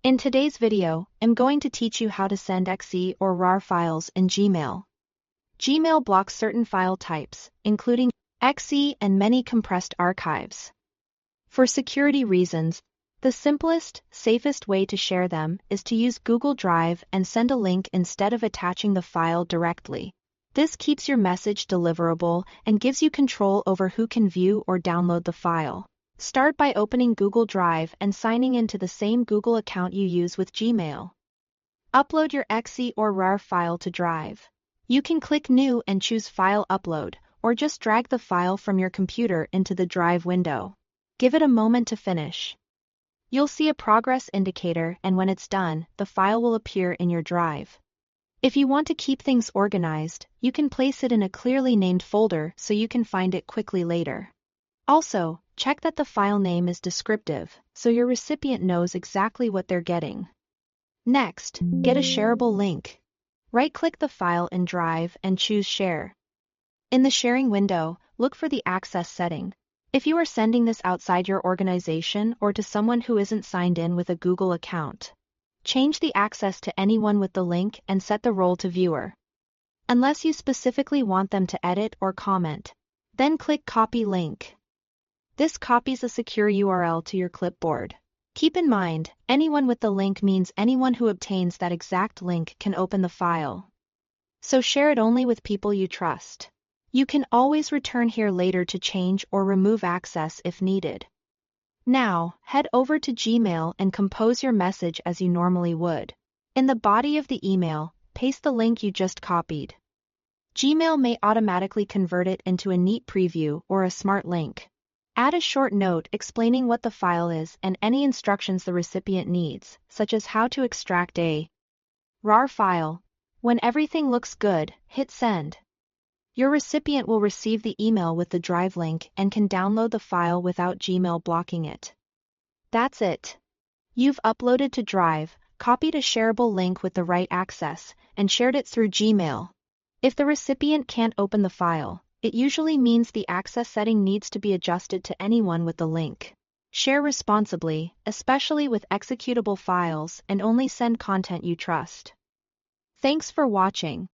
In today's video, I'm going to teach you how to send exe or rar files in Gmail. Gmail blocks certain file types, including exe and many compressed archives. For security reasons, the simplest, safest way to share them is to use Google Drive and send a link instead of attaching the file directly. This keeps your message deliverable and gives you control over who can view or download the file. Start by opening Google Drive and signing into the same Google account you use with Gmail. Upload your exe or rar file to Drive. You can click New and choose File Upload, or just drag the file from your computer into the Drive window. Give it a moment to finish. You'll see a progress indicator, and when it's done, the file will appear in your Drive. If you want to keep things organized, you can place it in a clearly named folder so you can find it quickly later. Also, check that the file name is descriptive, so your recipient knows exactly what they're getting. Next, get a shareable link. Right-click the file in Drive and choose Share. In the sharing window, look for the access setting. If you are sending this outside your organization or to someone who isn't signed in with a Google account, change the access to anyone with the link and set the role to viewer. Unless you specifically want them to edit or comment, then click Copy Link. This copies a secure URL to your clipboard. Keep in mind, anyone with the link means anyone who obtains that exact link can open the file. So share it only with people you trust. You can always return here later to change or remove access if needed. Now, head over to Gmail and compose your message as you normally would. In the body of the email, paste the link you just copied. Gmail may automatically convert it into a neat preview or a smart link. Add a short note explaining what the file is and any instructions the recipient needs, such as how to extract a rar file. When everything looks good, hit Send. Your recipient will receive the email with the Drive link and can download the file without Gmail blocking it. That's it. You've uploaded to Drive, copied a shareable link with the right access, and shared it through Gmail. If the recipient can't open the file, it usually means the access setting needs to be adjusted to anyone with the link. Share responsibly, especially with executable files, and only send content you trust. Thanks for watching.